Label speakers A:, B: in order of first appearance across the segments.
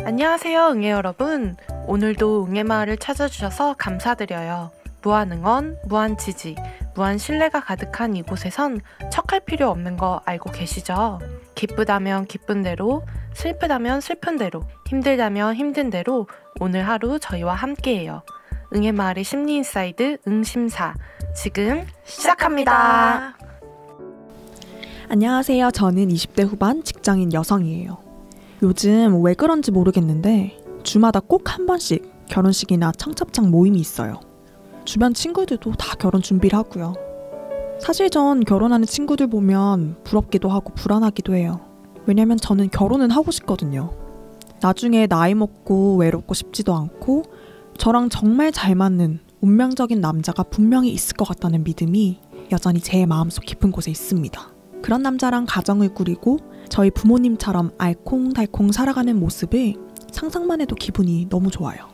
A: 안녕하세요, 응애 여러분. 오늘도 응애마을을 찾아주셔서 감사드려요. 무한 응원, 무한 지지, 무한 신뢰가 가득한 이곳에선 척할 필요 없는 거 알고 계시죠? 기쁘다면 기쁜 대로, 슬프다면 슬픈 대로, 힘들다면 힘든 대로 오늘 하루 저희와 함께해요. 응애마을의 심리인사이드 응심사 지금 시작합니다.
B: 안녕하세요. 저는 20대 후반 직장인 여성이에요. 요즘 왜 그런지 모르겠는데 주마다 꼭 한 번씩 결혼식이나 청첩장 모임이 있어요. 주변 친구들도 다 결혼 준비를 하고요. 사실 전 결혼하는 친구들 보면 부럽기도 하고 불안하기도 해요. 왜냐면 저는 결혼은 하고 싶거든요. 나중에 나이 먹고 외롭고 싶지도 않고 저랑 정말 잘 맞는 운명적인 남자가 분명히 있을 것 같다는 믿음이 여전히 제 마음속 깊은 곳에 있습니다. 그런 남자랑 가정을 꾸리고 저희 부모님처럼 알콩달콩 살아가는 모습을 상상만 해도 기분이 너무 좋아요.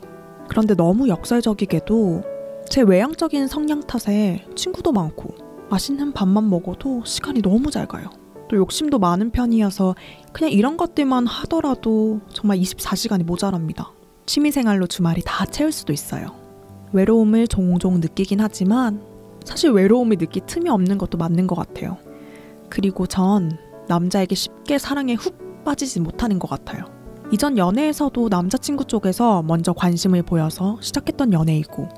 B: 그런데 너무 역설적이게도 제 외향적인 성향 탓에 친구도 많고 맛있는 밥만 먹어도 시간이 너무 잘 가요. 또 욕심도 많은 편이어서 그냥 이런 것들만 하더라도 정말 24시간이 모자랍니다. 취미생활로 주말이 다 채울 수도 있어요. 외로움을 종종 느끼긴 하지만 사실 외로움을 느낄 틈이 없는 것도 맞는 것 같아요. 그리고 전 남자에게 쉽게 사랑에 훅 빠지지 못하는 것 같아요. 이전 연애에서도 남자친구 쪽에서 먼저 관심을 보여서 시작했던 연애이고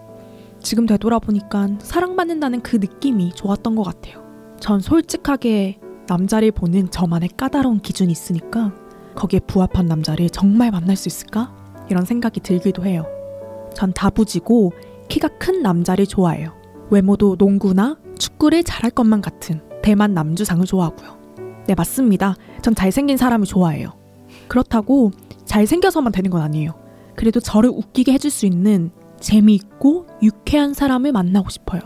B: 지금 되돌아보니까 사랑받는다는 그 느낌이 좋았던 것 같아요. 전 솔직하게 남자를 보는 저만의 까다로운 기준이 있으니까 거기에 부합한 남자를 정말 만날 수 있을까? 이런 생각이 들기도 해요. 전 다부지고 키가 큰 남자를 좋아해요. 외모도 농구나 축구를 잘할 것만 같은 대만 남주상을 좋아하고요. 네, 맞습니다. 전 잘생긴 사람을 좋아해요. 그렇다고 잘생겨서만 되는 건 아니에요. 그래도 저를 웃기게 해줄 수 있는 재미있고 유쾌한 사람을 만나고 싶어요.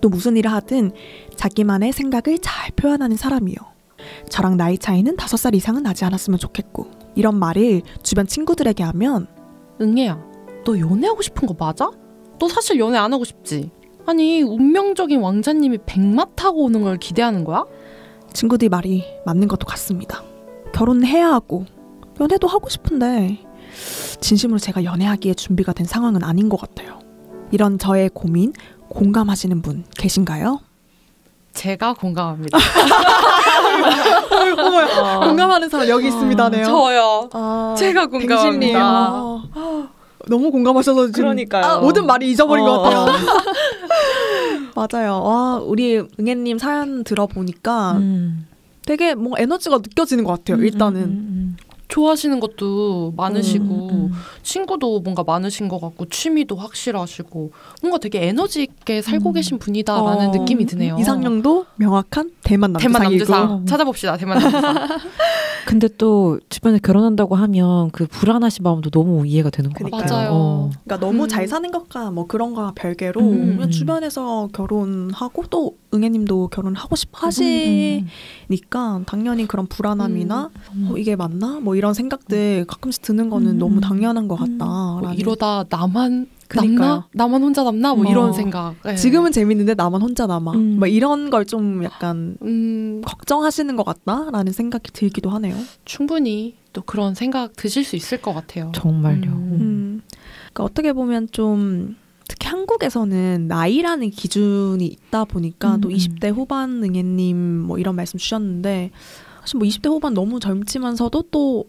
B: 또 무슨 일을 하든 자기만의 생각을 잘 표현하는 사람이요. 저랑 나이 차이는 5살 이상은 나지 않았으면 좋겠고 이런 말을 주변 친구들에게 하면
A: 응애야, 너 연애하고 싶은 거 맞아? 너 사실 연애 안 하고 싶지? 아니, 운명적인 왕자님이 백마 타고 오는 걸 기대하는 거야?
B: 친구들 말이 맞는 것도 같습니다. 결혼해야 하고 연애도 하고 싶은데 진심으로 제가 연애하기에 준비가 된 상황은 아닌 것 같아요. 이런 저의 고민 공감하시는 분 계신가요?
A: 제가 공감합니다.
B: 공감하는 사람 여기 있습니다네요.
A: 저요. 제가 공감합니다.
B: 너무 공감하셔서 지금
C: 그러니까요.
B: 모든 말이 잊어버린 것 같아요. 맞아요. 와, 우리 응애님 사연 들어보니까 되게 뭔가 에너지가 느껴지는 것 같아요. 일단은.
A: 좋아하시는 것도 많으시고 친구도 뭔가 많으신 것 같고 취미도 확실하시고 뭔가 되게 에너지 있게 살고 계신 분이다라는 느낌이 드네요.
B: 이상형도 명확한 대만 남주상이고.
A: 대만 남주상. 찾아봅시다. 대만 남주상.
C: 근데 또 주변에 결혼한다고 하면 그 불안하신 마음도 너무 이해가 되는 것 같아요.
A: 맞아요.
B: 그러니까 너무 잘 사는 것과 뭐 그런 거와 별개로 그냥 주변에서 결혼하고 또 응애님도 결혼하고 싶어 하시니까 당연히 그런 불안함이나 이게 맞나? 뭐 이런 생각들 가끔씩 드는 거는 너무 당연한 것 같다.
A: 뭐 이러다 나만 남나? 나만 혼자 남나? 뭐 이런 생각. 네.
B: 지금은 재밌는데 나만 혼자 남아. 뭐 이런 걸 좀 약간 걱정하시는 것 같다라는 생각이 들기도 하네요.
A: 충분히 또 그런 생각 드실 수 있을 것 같아요.
C: 정말요.
B: 그러니까 어떻게 보면 좀 특히 한국에서는 나이라는 기준이 있다 보니까 또 20대 후반 응애님 뭐 이런 말씀 주셨는데 사실 뭐 20대 후반 너무 젊지만서도 또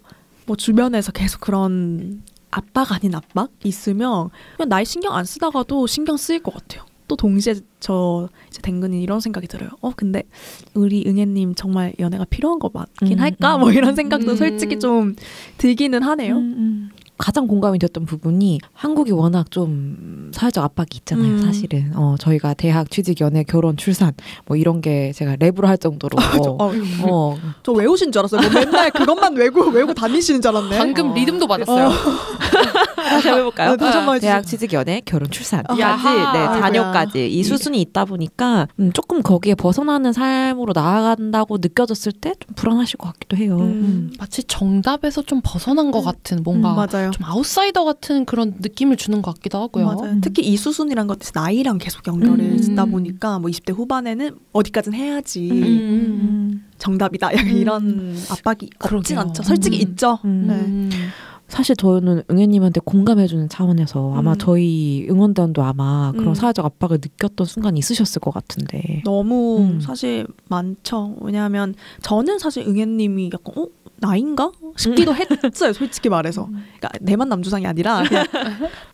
B: 뭐 주변에서 계속 그런 압박 아닌 압박 있으면 그냥 나이 신경 안 쓰다가도 신경 쓰일 것 같아요. 또 동시에 저 이제 댕근이 이런 생각이 들어요. 근데 우리 응애님 정말 연애가 필요한 거 맞긴 할까? 뭐 이런 생각도 솔직히 좀 들기는 하네요.
C: 가장 공감이 됐던 부분이 한국이 워낙 좀 사회적 압박이 있잖아요. 사실은 저희가 대학, 취직, 연애, 결혼, 출산 뭐 이런 게 제가 랩으로 할 정도로
B: 저 외우신 줄 알았어요. 뭐 맨날 그것만 외우고 다니시는 줄 알았네.
A: 방금 리듬도 맞았어요.
C: 다시 한번 해볼까요?
B: 네, 다시 한번
C: 대학, 취직, 연애, 결혼, 출산까지
A: 야하.
C: 자녀까지 이 수순이 있다 보니까 조금 거기에 벗어나는 삶으로 나아간다고 느껴졌을 때 좀 불안하실 것 같기도 해요.
A: 마치 정답에서 좀 벗어난 것 같은 뭔가
B: 맞아요.
A: 좀 아웃사이더 같은 그런 느낌을 주는 것 같기도 하고요.
B: 맞아요. 특히 이 수순이란 것이 나이랑 계속 연결을 짓다 보니까 뭐 20대 후반에는 어디까지는 해야지 정답이다. 약간 이런 압박이 없진 않죠. 솔직히 있죠. 네.
C: 사실 저는 응애님한테 공감해주는 차원에서 아마 저희 응원단도 아마 그런 사회적 압박을 느꼈던 순간이 있으셨을 것 같은데.
B: 너무 사실 많죠. 왜냐하면 저는 사실 응애님이 약간 나인가? 싶기도 했어요. 솔직히 말해서. 그러니까 내만 남주상이 아니라 그냥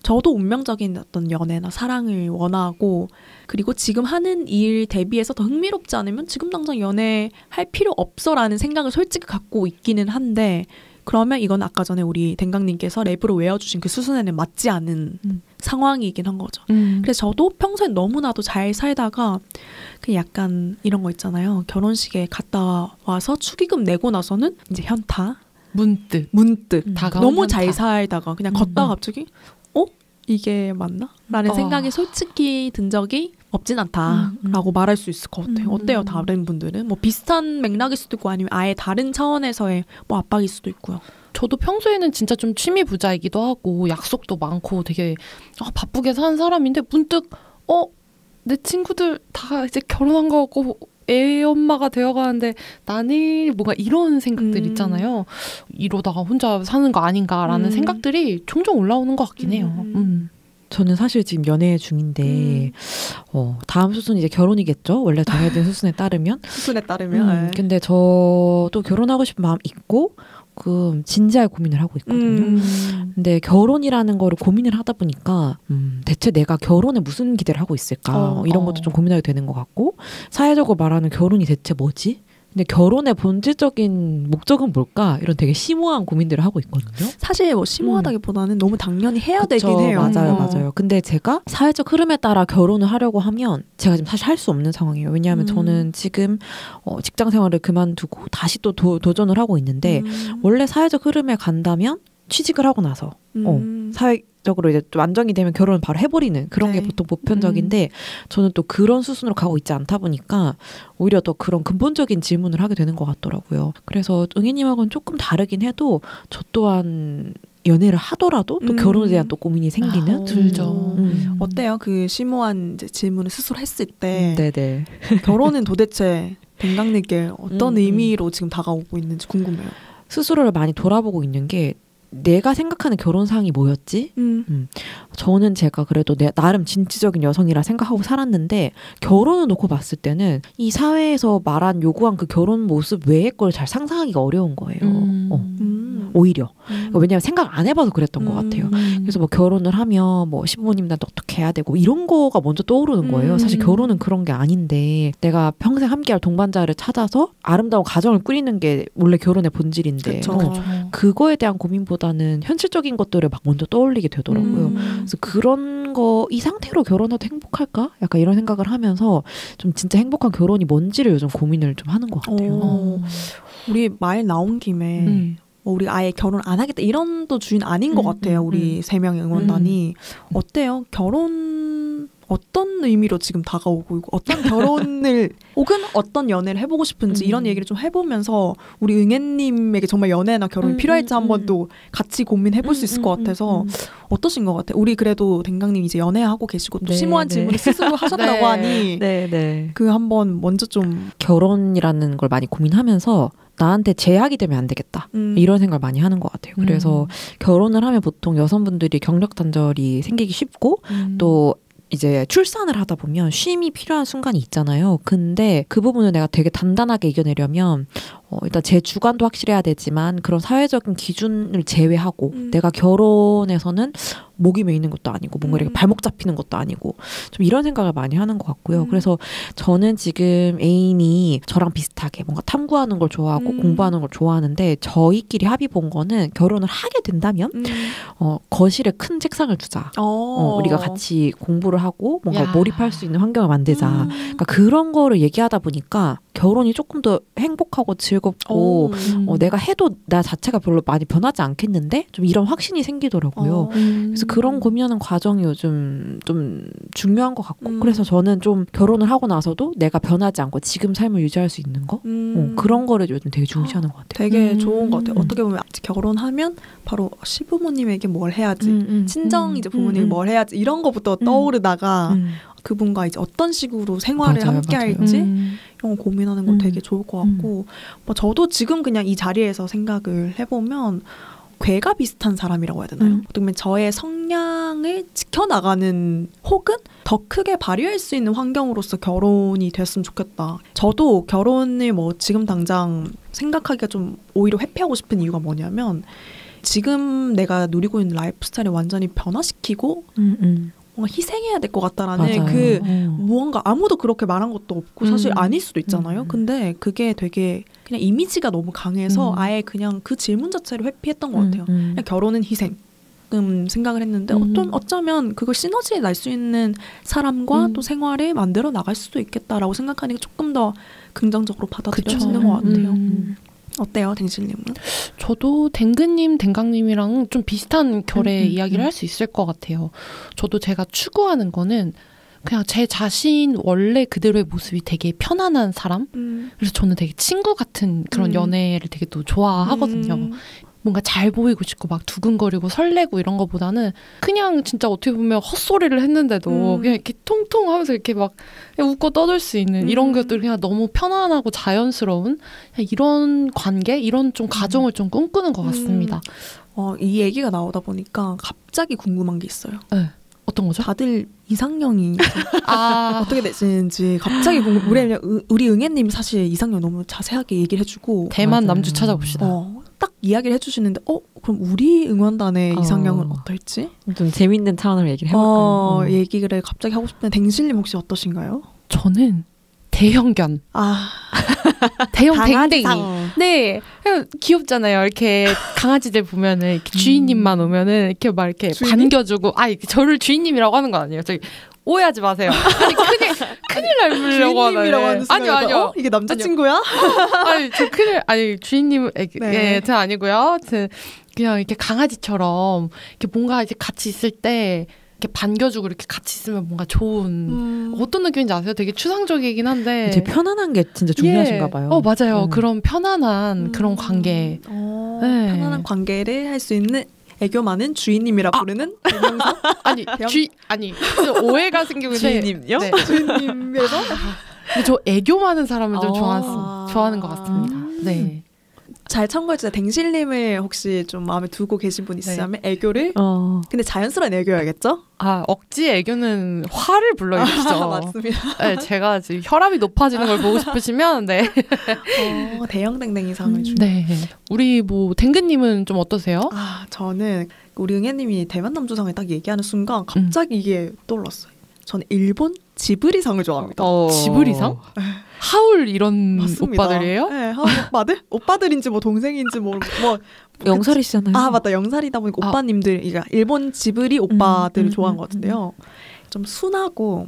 B: 저도 운명적인 어떤 연애나 사랑을 원하고 그리고 지금 하는 일 대비해서 더 흥미롭지 않으면 지금 당장 연애할 필요 없어라는 생각을 솔직히 갖고 있기는 한데 그러면 이건 아까 전에 우리 댕강님께서 랩으로 외워주신 그 수순에는 맞지 않은 상황이긴 한 거죠. 그래서 저도 평소에 너무나도 잘 살다가 그 약간 이런 거 있잖아요. 결혼식에 갔다 와서 축의금 내고 나서는 이제 현타. 문득 너무 잘 살다가 그냥 걷다가 갑자기 이게 맞나? 라는 생각이 솔직히 든 적이 없진 않다라고 말할 수 있을 것 같아요. 어때요? 다른 분들은? 뭐 비슷한 맥락일 수도 있고 아니면 아예 다른 차원에서의 뭐 압박일 수도 있고요.
A: 저도 평소에는 진짜 좀 취미 부자이기도 하고 약속도 많고 되게 바쁘게 사는 사람인데 문득 내 친구들 다 이제 결혼한 거 같고 애 엄마가 되어가는데 나는 뭔가 이런 생각들 있잖아요. 이러다가 혼자 사는 거 아닌가라는 생각들이 종종 올라오는 것 같긴 해요.
C: 저는 사실 지금 연애 중인데 다음 수순 이제 결혼이겠죠. 원래 정해진 수순에 따르면. 근데 저도 결혼하고 싶은 마음 있고 진지하게 고민을 하고 있거든요. 근데 결혼이라는 거를 고민을 하다 보니까 대체 내가 결혼에 무슨 기대를 하고 있을까 이런 것도 좀 고민하게 되는 것 같고 사회적으로 말하는 결혼이 대체 뭐지? 근데 결혼의 본질적인 목적은 뭘까? 이런 되게 심오한 고민들을 하고 있거든요.
B: 사실 뭐 심오하다기보다는 너무 당연히 해야
C: 그쵸,
B: 되긴 해요.
C: 맞아요. 근데 제가 사회적 흐름에 따라 결혼을 하려고 하면 제가 지금 사실 할 수 없는 상황이에요. 왜냐하면 저는 지금 직장 생활을 그만두고 다시 또 도전을 하고 있는데 원래 사회적 흐름에 간다면 취직을 하고 나서 사회적으로 이제 좀 안정이 되면 결혼을 바로 해버리는 그런 게 보통 보편적인데 저는 또 그런 수순으로 가고 있지 않다 보니까 오히려 더 그런 근본적인 질문을 하게 되는 것 같더라고요. 그래서 응애님하고는 조금 다르긴 해도 저 또한 연애를 하더라도 또 결혼에 대한 또 고민이 생기는
A: 들죠.
B: 어때요? 그 심오한 이제 질문을 스스로 했을 때
C: 네네.
B: 결혼은 도대체 댕강님께 어떤 의미로 지금 다가오고 있는지 궁금해요.
C: 스스로를 많이 돌아보고 있는 게 내가 생각하는 결혼상이 뭐였지? 저는 제가 그래도 나름 진취적인 여성이라 생각하고 살았는데 결혼을 놓고 봤을 때는 이 사회에서 말한 요구한 그 결혼 모습 외의 걸 잘 상상하기가 어려운 거예요. 오히려. 왜냐하면 생각 안 해봐서 그랬던 것 같아요. 그래서 뭐 결혼을 하면 뭐 시부모님한테 어떻게 해야 되고 이런 거가 먼저 떠오르는 거예요. 사실 결혼은 그런 게 아닌데 내가 평생 함께할 동반자를 찾아서 아름다운 가정을 꾸리는 게 원래 결혼의 본질인데 그거에 대한 고민보다는 현실적인 것들을 막 먼저 떠올리게 되더라고요. 그래서 그런 거 이 상태로 결혼해도 행복할까? 약간 이런 생각을 하면서 좀 진짜 행복한 결혼이 뭔지를 요즘 고민을 좀 하는 것 같아요.
B: 우리 말 나온 김에 뭐 우리 아예 결혼 안 하겠다 이런 또 주인 아닌 것 같아요. 우리 3명의 응원단이. 어때요? 결혼 어떤 의미로 지금 다가오고 있고 어떤 결혼을 혹은 어떤 연애를 해보고 싶은지 이런 얘기를 좀 해보면서 우리 응애님에게 정말 연애나 결혼이 필요할지 한번 또 같이 고민해볼 수 있을 것 같아서 어떠신 것 같아요? 우리 그래도 댕강님 이제 연애하고 계시고 또 심오한 질문을 스스로 하셨다고 하니 그 한번 먼저 좀
C: 결혼이라는 걸 많이 고민하면서 나한테 제약이 되면 안 되겠다. 이런 생각을 많이 하는 것 같아요. 그래서 결혼을 하면 보통 여성분들이 경력 단절이 생기기 쉽고 또 이제 출산을 하다 보면 쉼이 필요한 순간이 있잖아요. 근데 그 부분을 내가 되게 단단하게 이겨내려면 일단 제 주관도 확실해야 되지만 그런 사회적인 기준을 제외하고 내가 결혼에서는 목이 메이는 것도 아니고 뭔가 이렇게 발목 잡히는 것도 아니고 좀 이런 생각을 많이 하는 것 같고요. 그래서 저는 지금 애인이 저랑 비슷하게 뭔가 탐구하는 걸 좋아하고 공부하는 걸 좋아하는데 저희끼리 합의 본 거는 결혼을 하게 된다면 거실에 큰 책상을 두자. 우리가 같이 공부를 하고 뭔가 몰입할 수 있는 환경을 만들자. 그러니까 그런 거를 얘기하다 보니까 결혼이 조금 더 행복하고 즐겁고 내가 해도 나 자체가 별로 많이 변하지 않겠는데 좀 이런 확신이 생기더라고요. 그래서 그런 고민하는 과정이 요즘 좀 중요한 것 같고 그래서 저는 좀 결혼을 하고 나서도 내가 변하지 않고 지금 삶을 유지할 수 있는 거 그런 거를 요즘 되게 중시하는 것 같아요.
B: 되게 좋은 것 같아요. 어떻게 보면 결혼하면 바로 시부모님에게 뭘 해야지 친정 이제 부모님이 뭘 해야지 이런 거부터 떠오르다가 그분과 이제 어떤 식으로 생활을 함께 할지 이런 거 고민하는 건 되게 좋을 것 같고 뭐 저도 지금 그냥 이 자리에서 생각을 해보면 괴가 비슷한 사람이라고 해야 되나요? 어떻게 보면 저의 성향을 지켜나가는 혹은 더 크게 발휘할 수 있는 환경으로서 결혼이 됐으면 좋겠다. 저도 결혼을 뭐 지금 당장 생각하기가 좀 오히려 회피하고 싶은 이유가 뭐냐면 지금 내가 누리고 있는 라이프 스타일을 완전히 변화시키고 뭔가 희생해야 될 것 같다라는 그 무언가 아무도 그렇게 말한 것도 없고 사실 아닐 수도 있잖아요. 근데 그게 되게 그냥 이미지가 너무 강해서 아예 그냥 그 질문 자체를 회피했던 것 같아요. 그냥 결혼은 희생. 생각을 했는데 어쩌면 그걸 시너지에 날 수 있는 사람과 또 생활을 만들어 나갈 수도 있겠다라고 생각하니까 조금 더 긍정적으로 받아들여지는 것 같아요. 어때요, 댕실님은?
D: 저도 댕근님, 댕강님이랑 좀 비슷한 결의 이야기를 할 수 있을 것 같아요. 저도 제가 추구하는 거는 그냥 제 자신 원래 그대로의 모습이 되게 편안한 사람? 그래서 저는 되게 친구 같은 그런 연애를 되게 또 좋아하거든요. 뭔가 잘 보이고 싶고 막 두근거리고 설레고 이런 거보다는 그냥 진짜 어떻게 보면 헛소리를 했는데도 그냥 이렇게 통통하면서 이렇게 막 웃고 떠들 수 있는 이런 것들 그냥 너무 편안하고 자연스러운 이런 관계, 이런 좀 가정을 좀 꿈꾸는 것 같습니다.
B: 이 얘기가 나오다 보니까 갑자기 궁금한 게 있어요.
D: 네. 어떤 거죠?
B: 다들 이상형이 어떻게 되시는지 갑자기 우리 응애님 사실 이상형 너무 자세하게 얘기를 해주고
D: 대만 남주 찾아봅시다.
B: 딱 이야기를 해주시는데 그럼 우리 응원단의 이상형은 어떨지?
C: 좀 재밌는 차원으로 얘기를 해볼까요?
B: 얘기를 갑자기 하고 싶은데 댕실님 혹시 어떠신가요?
D: 저는 대형견. 대형 댕댕이. 네, 귀엽잖아요. 이렇게 강아지들 보면은 이렇게 주인님만 오면은 이렇게 막 이렇게 주인님? 반겨주고, 저를 주인님이라고 하는 거 아니에요. 저기 오해하지 마세요. 아니 큰일 날 물려고 하네. 아니요.
B: 이게 남자친구야?
D: 주인님 저 아니고요. 그냥 이렇게 강아지처럼 이렇게 뭔가 이제 같이 있을 때. 이렇게 반겨주고 이렇게 같이 있으면 뭔가 좋은 어떤 느낌인지 아세요? 되게 추상적이긴 한데
C: 이제 편안한 게 진짜 중요하신가 봐요.
D: 맞아요. 그런 편안한 그런 관계.
B: 네. 편안한 관계를 할 수 있는 애교 많은 주인님이라 부르는 대명사?
D: 오해가 생기고
B: 주인님요? 네. 주인님에서
D: 근데 저 애교 많은 사람을 좀 좋아하는 것 같습니다. 네.
B: 잘 참고해주세요. 댕실님을 혹시 좀 마음에 두고 계신 분 있으면 애교를 근데 자연스러운 애교여야겠죠?
D: 억지 애교는 화를 불러일으키죠.
B: 맞습니다.
D: 네, 제가 지금 혈압이 높아지는 걸 보고 싶으시면
B: 대형 댕댕이상을 주는.
D: 네. 우리 댕근님은 좀 어떠세요?
B: 저는 우리 응애님이 대만 남주상을 딱 얘기하는 순간 갑자기 이게 떠올랐어요. 저는 일본 지브리상을 좋아합니다.
D: 지브리상? 하울 이런
B: 맞습니다.
D: 오빠들이에요?
B: 네, 하울 오빠들? 오빠들인지 동생인지
C: 영살이시잖아요.
B: 맞다. 영살이다 보니까 오빠님들, 그러니까 일본 지브리 오빠들을 좋아하는 것 같은데요. 좀 순하고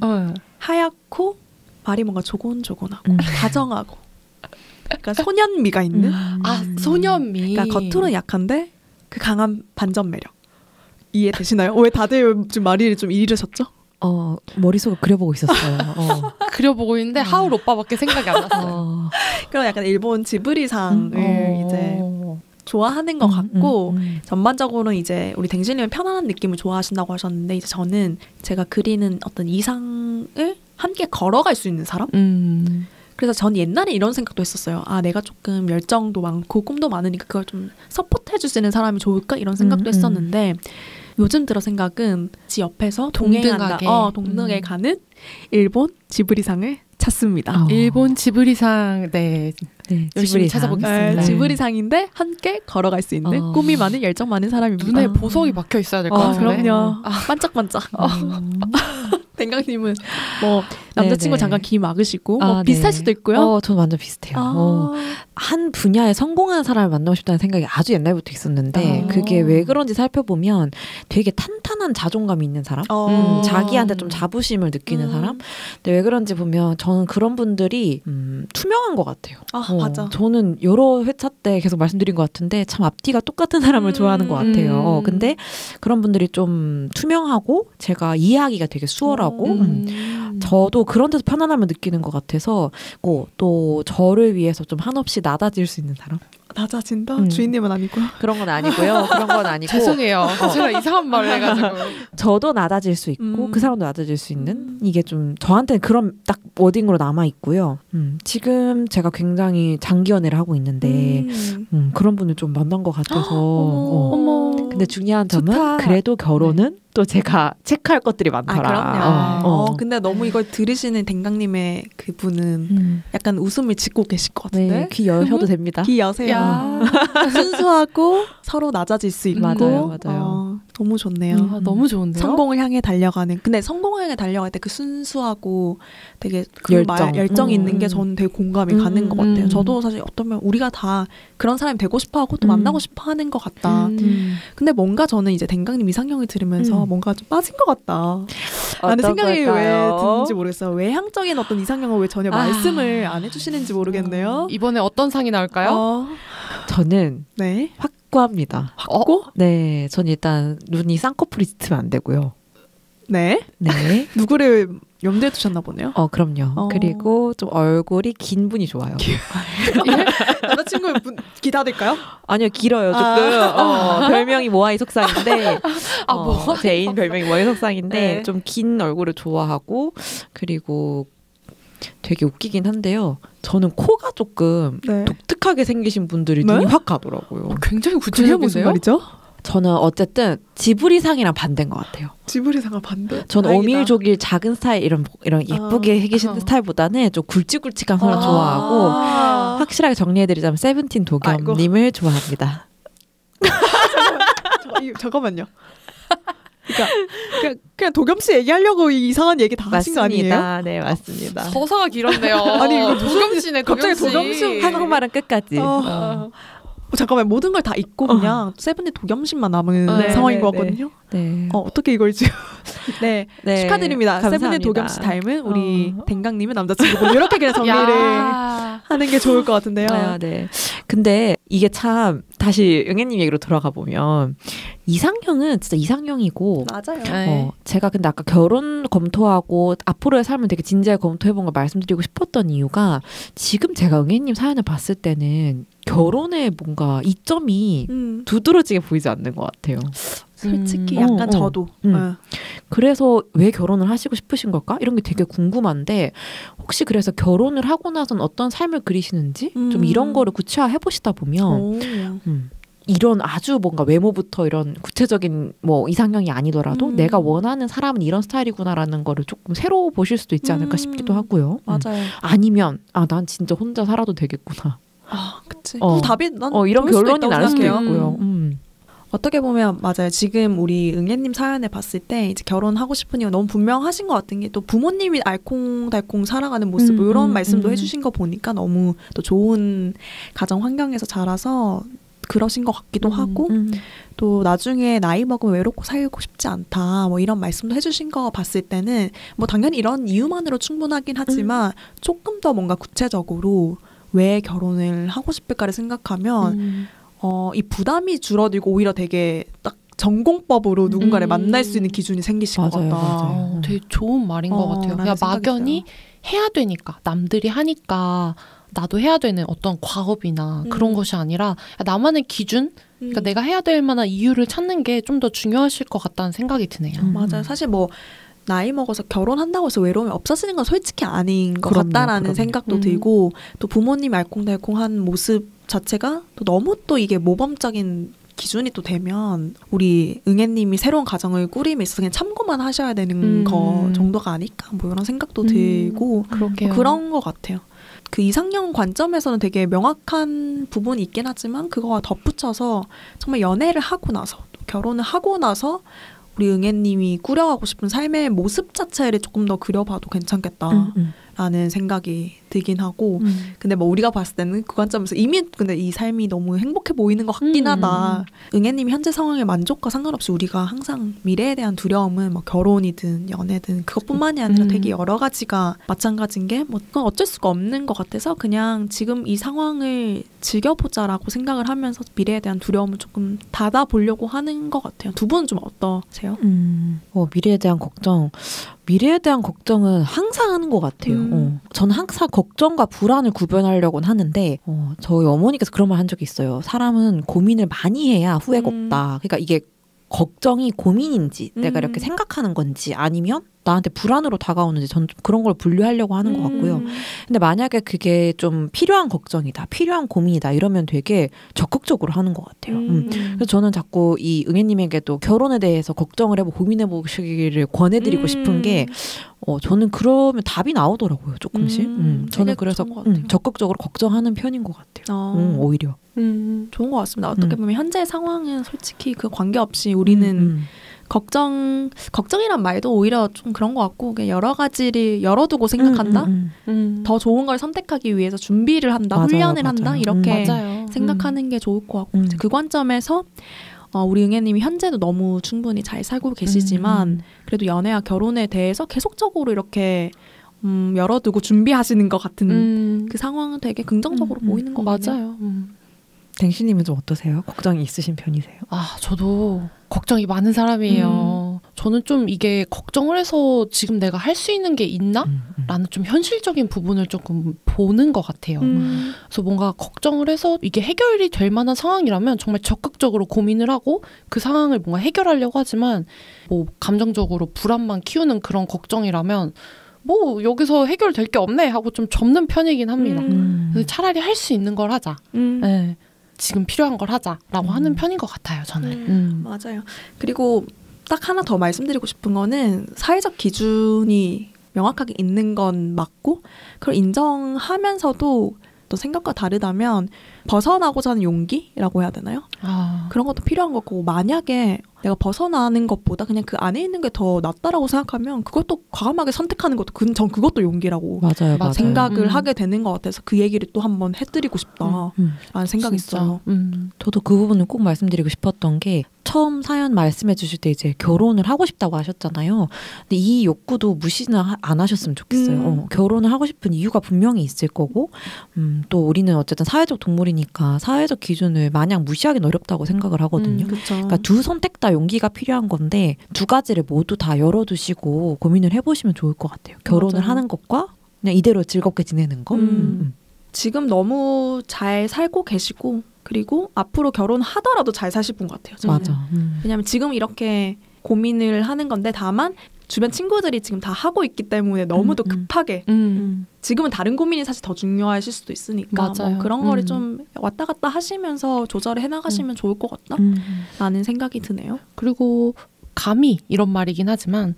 B: 하얗고 말이 뭔가 조곤조곤하고 다정하고 그러니까 소년미가 있는
D: 소년미.
B: 그러니까 겉으로는 약한데 그 강한 반전 매력. 이해되시나요? 왜 다들 좀 말이 좀 잃으셨죠?
C: 머릿속에 그려보고 있었어요.
D: 그려보고 있는데 하울 오빠밖에 생각이 안 났어요.
B: 그럼 약간 일본 지브리상을 이제 좋아하는 것 같고 전반적으로는 이제 우리 댕실님은 편안한 느낌을 좋아하신다고 하셨는데 이제 저는 제가 그리는 어떤 이상을 함께 걸어갈 수 있는 사람? 그래서 전 옛날에 이런 생각도 했었어요. 내가 조금 열정도 많고 꿈도 많으니까 그걸 좀 서포트해줄 수 있는 사람이 좋을까? 이런 생각도 했었는데 요즘 들어 생각은 지 옆에서 동등해 가는 일본 지브리상을 찾습니다.
D: 일본 지브리상 열심히 찾아보겠습니다.
B: 지브리상인데 함께 걸어갈 수 있는 꿈이 많은 열정 많은 사람입니다.
D: 눈에 보석이 박혀 있어야 될 것 같은데.
B: 그럼요. 반짝반짝. 댕강님은 남자친구 잠깐 귀 막으시고 비슷할 수도 있고요.
C: 저는 완전 비슷해요. 한 분야에 성공하는 사람을 만나고 싶다는 생각이 아주 옛날부터 있었는데 그게 왜 그런지 살펴보면 되게 탄탄한 자존감이 있는 사람, 자기한테 좀 자부심을 느끼는 사람. 근데 왜 그런지 보면 저는 그런 분들이 투명한 것 같아요.
B: 맞아.
C: 저는 여러 회차 때 계속 말씀드린 것 같은데 참 앞뒤가 똑같은 사람을 좋아하는 것 같아요. 근데 그런 분들이 좀 투명하고 제가 이해하기가 되게 수월하고 저도 그런 데서 편안함을 느끼는 것 같아서 또 저를 위해서 좀 한없이 나다질 수 있는 사람.
B: 나다진다? 주인님은 아니고요.
C: 그런 건 아니고요. 그런 건 아니고.
D: 죄송해요. 제가 이상한 말을 해가지고.
C: 저도 나다질 수 있고 그 사람도 나다질 수 있는 이게 좀 저한테는 그런 딱 워딩으로 남아 있고요. 지금 제가 굉장히 장기 연애를 하고 있는데 그런 분을 좀 만난 것 같아서
D: 어머
C: 근데 중요한 점은
B: 좋다.
C: 그래도 결혼은 또 제가 체크할 것들이 많더라.
B: 그럼요. 근데 너무 이걸 들으시는 댕강님의 그분은 약간 웃음을 짓고 계실 것 같은데.
C: 네, 귀 여셔도 됩니다.
B: 귀 여세요. 순수하고 서로 낮아질 수 있고.
C: 맞아요.
B: 너무 좋네요.
D: 너무 좋은데요?
B: 성공을 향해 달려가는. 근데 성공을 향해 달려갈 때 그 순수하고 되게 열정이 있는 게 저는 되게 공감이 가는 것 같아요. 저도 사실 어쩌면 우리가 다 그런 사람이 되고 싶어하고 또 만나고 싶어하는 것 같다. 근데 뭔가 저는 이제 댕강님 이상형을 들으면서 뭔가 좀 빠진 것 같다 라는 생각이
C: 걸까요?
B: 왜 드는지 모르겠어요. 외향적인 어떤 이상형을 왜 전혀 말씀을 안 해주시는지 모르겠네요.
D: 이번에 어떤 상이 나올까요?
C: 저는
B: 네.
C: 확고합니다.
B: 확고?
C: 네, 전 일단 눈이 쌍꺼풀이 짙으면 안 되고요.
B: 네.
C: 네.
B: 누구를 염두에 두셨나 보네요.
C: 그럼요. 그리고 좀 얼굴이 긴 분이 좋아요.
B: 여자친구 기다릴까요?
C: 아니요, 길어요, 조금. 별명이 모아이 속상인데, 제 애인 별명이 모아이 속상인데,
B: 네.
C: 좀 긴 얼굴을 좋아하고, 그리고 되게 웃기긴 한데요. 저는 코가 조금 독특하게 생기신 분들이 눈이 확 가더라고요.
D: 굉장히
B: 그게 무슨
D: 구체적인데요?
B: 말이죠?
C: 저는 어쨌든 지브리상이랑 반대인 것 같아요.
B: 지브리상과 반대.
C: 저는
B: 다행이다.
C: 오밀조길 작은 스타일 이런 예쁘게 해계신 스타일보다는 좀 굵직굵직한 사람 좋아하고 확실하게 정리해드리자면 세븐틴 도겸님을 좋아합니다.
B: 잠깐만요. 그냥 도겸 씨 얘기하려고 이상한 얘기 다 하신 거 아니에요?
C: 네, 맞습니다.
D: 서사가 길었네요.
B: 아니 이거
D: 도겸 씨네.
B: 갑자기 도겸 씨
C: 한국말은 끝까지.
B: 잠깐만 모든 걸 다 잊고 그냥 세븐틴 도겸 씨만 남은 상황인 거거든요.
C: 네.
B: 어떻게 이걸 지금 네, 축하드립니다.
C: 감사합니다.
B: 세븐틴 도겸 씨 닮은 우리 댕강님의 남자친구분 이렇게 그냥 정리를 하는 게 좋을 것 같은데요.
C: 네. 근데 이게 참 다시 응애님 얘기로 돌아가 보면 이상형은 진짜 이상형이고
B: 맞아요.
C: 제가 근데 아까 결혼 검토하고 앞으로의 삶을 되게 진지하게 검토해본 걸 말씀드리고 싶었던 이유가 지금 제가 응애님 사연을 봤을 때는 결혼에 뭔가 이점이 두드러지게 보이지 않는 것 같아요.
B: 솔직히 약간 저도.
C: 그래서 왜 결혼을 하시고 싶으신 걸까? 이런 게 되게 궁금한데 혹시 그래서 결혼을 하고 나선 어떤 삶을 그리시는지 좀 이런 거를 구체화해 보시다 보면 이런 아주 뭔가 외모부터 이런 구체적인 뭐 이상형이 아니더라도 내가 원하는 사람은 이런 스타일이구나라는 거를 조금 새로 보실 수도 있지 않을까 싶기도 하고요.
B: 맞아요.
C: 아니면 난 진짜 혼자 살아도 되겠구나.
B: 그치. 답이 난
C: 이런 결론이 날 수도
B: 생각해요.
C: 있고요.
B: 어떻게 보면 맞아요. 지금 우리 응애님 사연을 봤을 때 이제 결혼하고 싶은 이유가 너무 분명하신 것 같은 게 또 부모님이 알콩달콩 살아가는 모습 이런 말씀도 해주신 거 보니까 너무 또 좋은 가정 환경에서 자라서 그러신 것 같기도 하고 또 나중에 나이 먹으면 외롭고 살고 싶지 않다 뭐 이런 말씀도 해주신 거 봤을 때는 뭐 당연히 이런 이유만으로 충분하긴 하지만 조금 더 뭔가 구체적으로 왜 결혼을 하고 싶을까를 생각하면 이 부담이 줄어들고 오히려 되게 딱 전공법으로 누군가를 만날 수 있는 기준이 생기실 것 같다.
C: 맞아요.
D: 되게 좋은 말인 것 같아요. 그냥 막연히 해야 되니까 남들이 하니까 나도 해야 되는 어떤 과업이나 그런 것이 아니라 나만의 기준 그러니까 내가 해야 될 만한 이유를 찾는 게 좀 더 중요하실 것 같다는 생각이 드네요.
B: 맞아요. 사실 뭐 나이 먹어서 결혼한다고 해서 외로움이 없어지는 건 솔직히 아닌 것 같다라는 생각도 들고 또 부모님 알콩달콩한 모습 자체가 또 너무 또 이게 모범적인 기준이 또 되면 우리 응애님이 새로운 가정을 꾸림에 있어서 그냥 참고만 하셔야 되는 거 정도가 아닐까 뭐 이런 생각도 들고 그런 것 같아요. 그 이상형 관점에서는 되게 명확한 부분이 있긴 하지만 그거와 덧붙여서 정말 연애를 하고 나서 또 결혼을 하고 나서 우리 응애님이 꾸려가고 싶은 삶의 모습 자체를 조금 더 그려봐도 괜찮겠다라는 생각이 들긴 하고 근데 뭐 우리가 봤을 때는 그 관점에서 이미 근데 이 삶이 너무 행복해 보이는 것 같긴 하다. 응애님이 현재 상황의 만족과 상관없이 우리가 항상 미래에 대한 두려움은 뭐 결혼이든 연애든 그것뿐만이 아니라 되게 여러 가지가 마찬가지인 게 뭐 그건 어쩔 수가 없는 것 같아서 그냥 지금 이 상황을 즐겨보자라고 생각을 하면서 미래에 대한 두려움을 조금 닫아보려고 하는 것 같아요. 두 분은 좀 어떠세요?
C: 미래에 대한 걱정. 미래에 대한 걱정은 항상 하는 것 같아요. 저는 항상 걱정과 불안을 구별하려고는 하는데 저희 어머니께서 그런 말 한 적이 있어요. 사람은 고민을 많이 해야 후회가 없다. 그러니까 이게 걱정이 고민인지 내가 이렇게 생각하는 건지 아니면 나한테 불안으로 다가오는지 전 그런 걸 분류하려고 하는 것 같고요. 근데 만약에 그게 좀 필요한 걱정이다, 필요한 고민이다 이러면 되게 적극적으로 하는 것 같아요. 그래서 저는 자꾸 이 응애님에게도 결혼에 대해서 걱정을 해보고 고민해보시기를 권해드리고 싶은 게 저는 그러면 답이 나오더라고요, 조금씩. 저는 그래서 적극적으로 걱정하는 편인 것 같아요. 오히려.
B: 좋은 것 같습니다. 어떻게 보면 현재 상황은 솔직히 그 관계없이 우리는 걱정이란 말도 오히려 좀 그런 것 같고 그냥 여러 가지를 열어두고 생각한다. 더 좋은 걸 선택하기 위해서 준비를 한다,
C: 맞아요,
B: 훈련을
C: 맞아요.
B: 한다 이렇게
D: 맞아요.
B: 생각하는 게 좋을 것 같고 그 관점에서 우리 응애님이 현재도 너무 충분히 잘 살고 계시지만 그래도 연애와 결혼에 대해서 계속적으로 이렇게 열어두고 준비하시는 것 같은 그 상황은 되게 긍정적으로 보이는 것 같아요.
D: 맞아요.
C: 댕시님은 좀 어떠세요? 걱정이 있으신 편이세요?
D: 저도 걱정이 많은 사람이에요. 저는 좀 이게 걱정을 해서 지금 내가 할 수 있는 게 있나? 라는 좀 현실적인 부분을 조금 보는 것 같아요. 그래서 뭔가 걱정을 해서 이게 해결이 될 만한 상황이라면 정말 적극적으로 고민을 하고 그 상황을 뭔가 해결하려고 하지만 뭐 감정적으로 불안만 키우는 그런 걱정이라면 뭐 여기서 해결될 게 없네 하고 좀 접는 편이긴 합니다. 그래서 차라리 할 수 있는 걸 하자. 네. 지금 필요한 걸 하자라고 하는 편인 것 같아요, 저는.
B: 맞아요. 그리고 딱 하나 더 말씀드리고 싶은 거는 사회적 기준이 명확하게 있는 건 맞고 그걸 인정하면서도 또 생각과 다르다면 벗어나고자 하는 용기라고 해야 되나요? 그런 것도 필요한 거고 만약에 내가 벗어나는 것보다 그냥 그 안에 있는 게 더 낫다라고 생각하면 그것도 과감하게 선택하는 것도 전 그것도 용기라고
C: 맞아요.
B: 생각을 하게 되는 것 같아서 그 얘기를 또 한번 해드리고 싶다라는 생각이 있어요.
C: 저도 그 부분을 꼭 말씀드리고 싶었던 게 처음 사연 말씀해 주실 때 이제 결혼을 하고 싶다고 하셨잖아요. 근데 이 욕구도 무시는 안 하셨으면 좋겠어요. 결혼을 하고 싶은 이유가 분명히 있을 거고 또 우리는 어쨌든 사회적 동물이니까 사회적 기준을 마냥 무시하기는 어렵다고 생각을 하거든요. 그러니까 두 선택 다 용기가 필요한 건데 두 가지를 모두 다 열어두시고 고민을 해보시면 좋을 것 같아요. 결혼을
B: 맞아요.
C: 하는 것과 그냥 이대로 즐겁게 지내는 거.
B: 지금 너무 잘 살고 계시고 그리고 앞으로 결혼하더라도 잘 사실 분 같아요. 저는.
C: 맞아.
B: 왜냐하면 지금 이렇게 고민을 하는 건데 다만 주변 친구들이 지금 다 하고 있기 때문에 너무도 급하게 지금은 다른 고민이 사실 더 중요하실 수도 있으니까 뭐 그런 거를 좀 왔다 갔다 하시면서 조절을 해나가시면 좋을 것 같다 라는 생각이 드네요.
D: 그리고 감히 이런 말이긴 하지만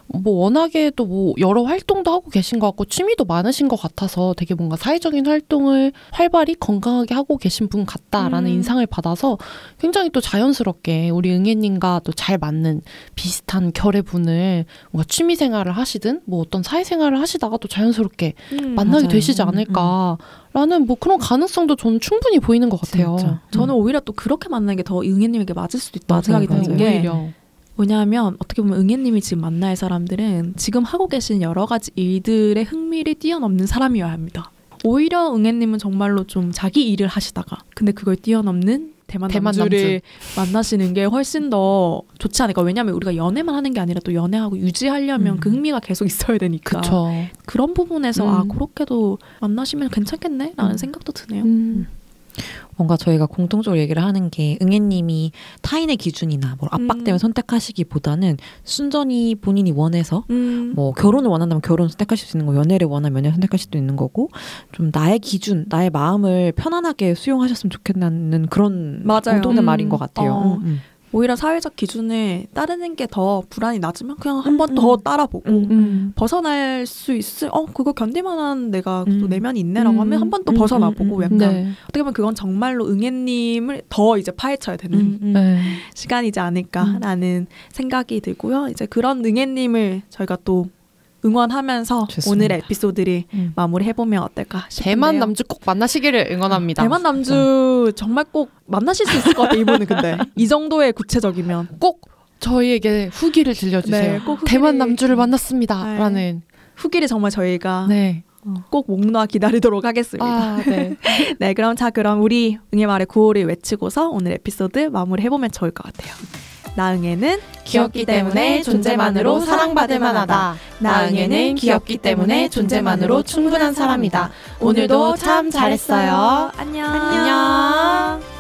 D: 뭐 워낙에 또 뭐 여러 활동도 하고 계신 것 같고 취미도 많으신 것 같아서 되게 뭔가 사회적인 활동을 활발히 건강하게 하고 계신 분 같다라는 인상을 받아서 굉장히 또 자연스럽게 우리 응애님과 또 잘 맞는 비슷한 결의 분을 뭔가 취미 생활을 하시든 뭐 어떤 사회 생활을 하시다가 또 자연스럽게 만나게
C: 맞아요.
D: 되시지 않을까라는 뭐 그런 가능성도 저는 충분히 보이는 것 같아요.
C: 진짜.
B: 저는 오히려 또 그렇게 만나는 게 더 응애님에게 맞을 수도 있다고 생각이 드는 게
D: 오히려.
B: 왜냐하면 어떻게 보면 응애님이 지금 만날 사람들은 지금 하고 계신 여러 가지 일들의 흥미를 뛰어넘는 사람이어야 합니다. 오히려 응애님은 정말로 좀 자기 일을 하시다가 근데 그걸 뛰어넘는 대만 남주를 만나시는 게 훨씬 더 좋지 않을까. 왜냐하면 우리가 연애만 하는 게 아니라 또 연애하고 유지하려면 그 흥미가 계속 있어야 되니까.
D: 그쵸.
B: 그런 부분에서 그렇게도 만나시면 괜찮겠네? 라는 생각도 드네요.
C: 뭔가 저희가 공통적으로 얘기를 하는 게 응애님이 타인의 기준이나 뭐 압박 때문에 선택하시기보다는 순전히 본인이 원해서 뭐 결혼을 원한다면 결혼 선택하실 수 있는 거, 연애를 원하면 연애 선택하실 수도 있는 거고 좀 나의 기준, 나의 마음을 편안하게 수용하셨으면 좋겠다는 그런 공통된 말인 것 같아요.
B: 오히려 사회적 기준을 따르는 게 더 불안이 낮으면 그냥 한 번 더 따라보고 벗어날 수 있을 그거 견딜만한 내가 또 내면이 있네라고 하면 한 번 또 벗어나보고 약간 어떻게 보면 그건 정말로 응애님을 더 이제 파헤쳐야 되는 시간이지 않을까라는 생각이 들고요. 이제 그런 응애님을 저희가 또 응원하면서
C: 좋습니다.
B: 오늘의 에피소드를 마무리해보면 어떨까 싶은데요.
D: 대만 남주 꼭 만나시기를 응원합니다.
B: 대만 남주 정말 꼭 만나실 수 있을 것 같아요. 이분은 근데 이 정도의 구체적이면
D: 꼭 저희에게 후기를 들려주세요.
B: 네, 꼭
D: 대만 남주를 만났습니다.
B: 네.
D: 라는
B: 후기를 정말 저희가
D: 네.
B: 꼭 목놓아 기다리도록 하겠습니다.
D: 네.
B: 네, 그럼 우리 응애 말의 구호를 외치고서 오늘 에피소드 마무리해보면 좋을 것 같아요. 나응애는
A: 귀엽기 때문에 존재만으로 사랑받을 만하다. 나응애는 귀엽기 때문에 존재만으로 충분한 사람이다. 오늘도 참 잘했어요.
B: 안녕.
A: 안녕.